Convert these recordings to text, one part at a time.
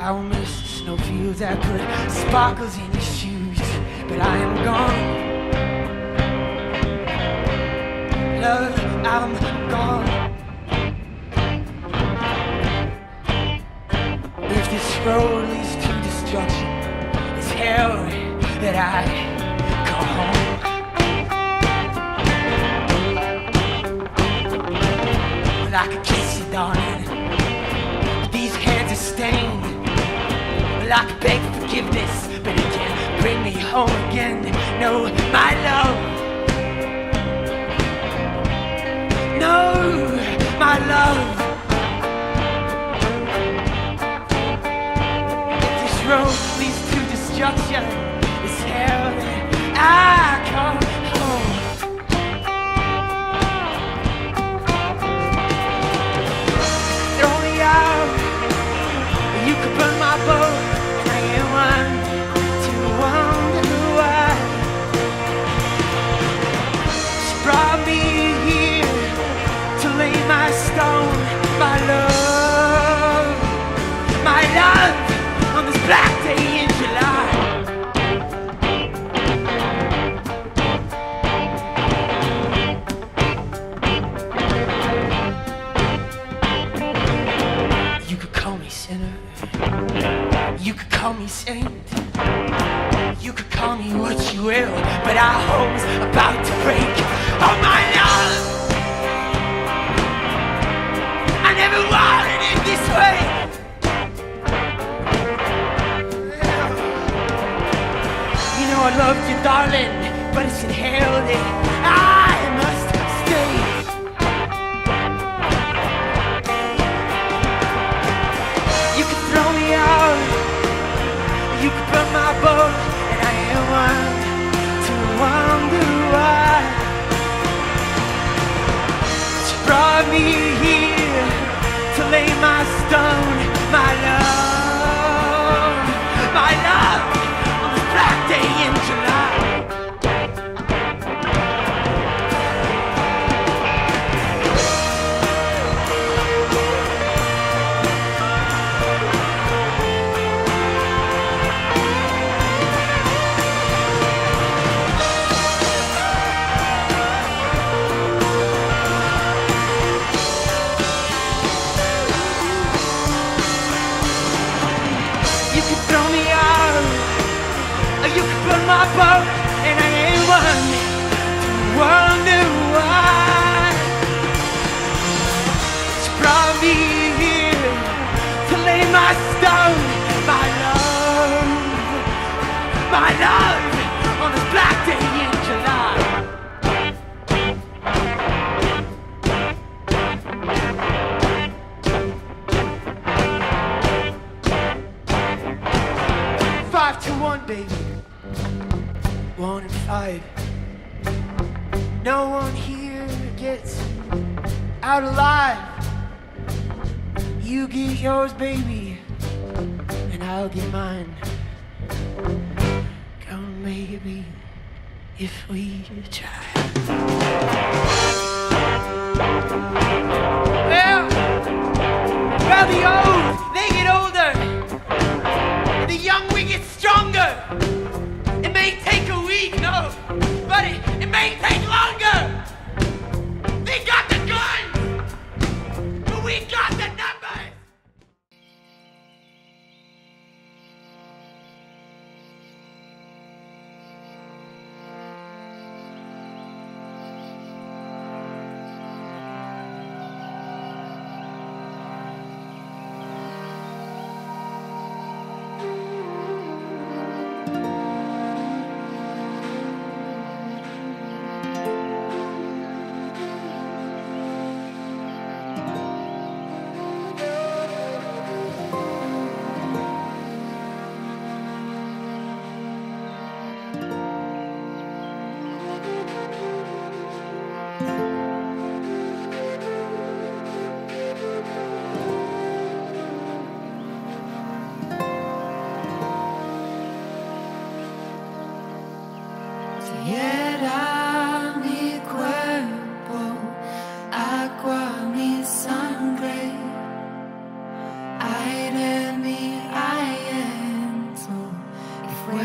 I will miss the snowfields that put sparkles in your shoes, but I am gone. Love, I'm gone. If this road leads to destruction, it's hell that I come home. Well, I could kiss you, darling, but these hands are stained. Well, I could beg forgiveness, but it can't bring me home again. No, my love. No, my love. If this road leads to destruction, it's hell that I come home. Throw me out, you could burn my boat, and I ain't one to wonder why. She brought me here to lay my stone, my love, on this black day in July. You could call me sinner, you could call me saint, you could call me what you will, but our home's about to break. Oh my love, I never wanted it this way. You know I loved you, darling, but it's in hell that I must stay. You could throw me out, you could burn my boat, and I ain't one to wonder why. She brought me here to lay my stone, my love, on this black day in July. You could throw me out, or you could burn my boat, and I ain't one to wonder why. She brought me here to lay my stone, my love, on this black day in July. 5 to 1, baby. 1 and 5. No one here gets out alive. You get yours, baby, and I'll get mine. Come, maybe, if we try. Well, the old, they get older. The young, we get stronger. It may take a week, no, but it may take longer. They got the guns, but we got the numbers.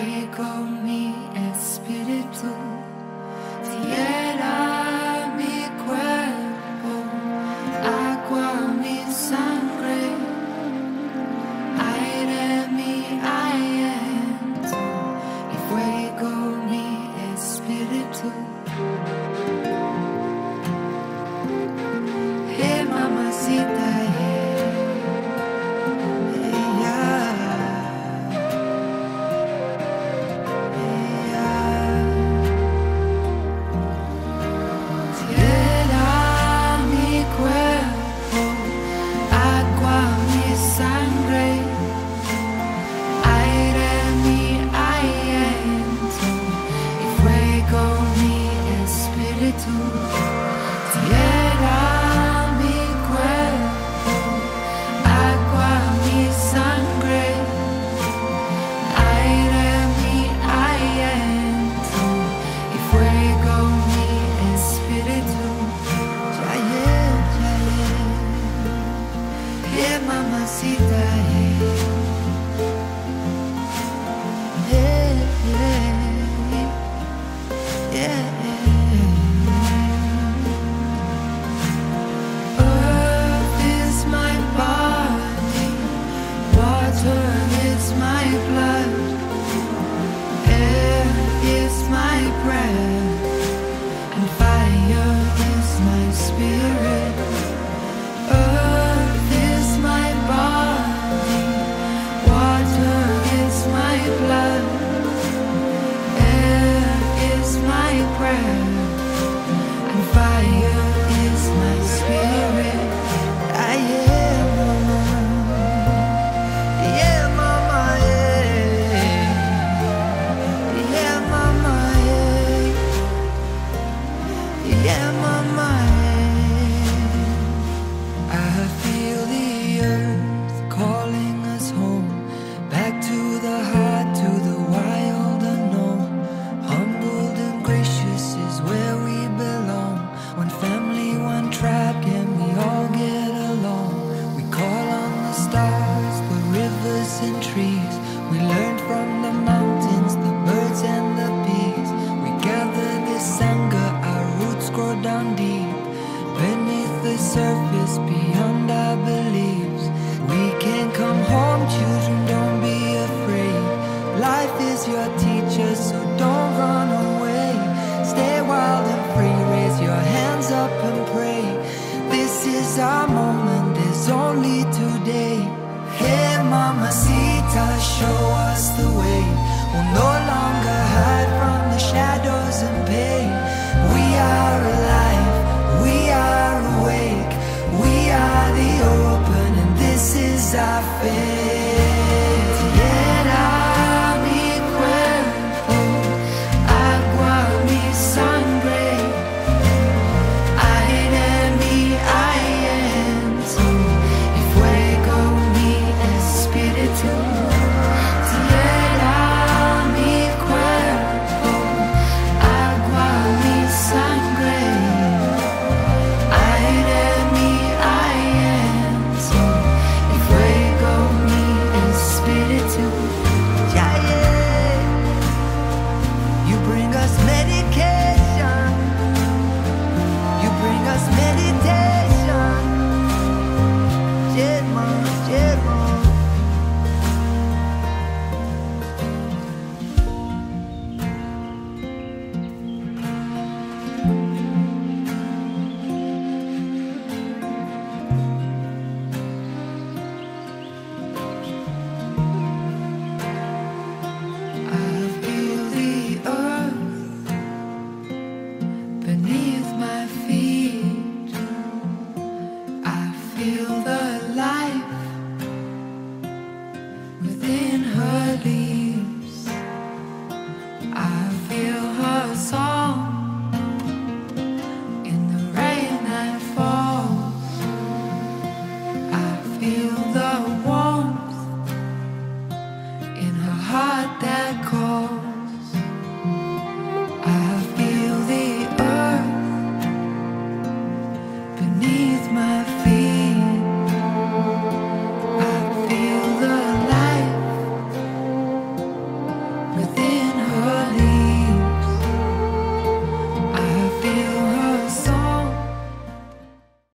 fuego mi espíritu, tierra mi cuerpo, agua mi sangre, aire mi aliento y fuego mi espíritu. Hey mamacita, Show us the way. We'll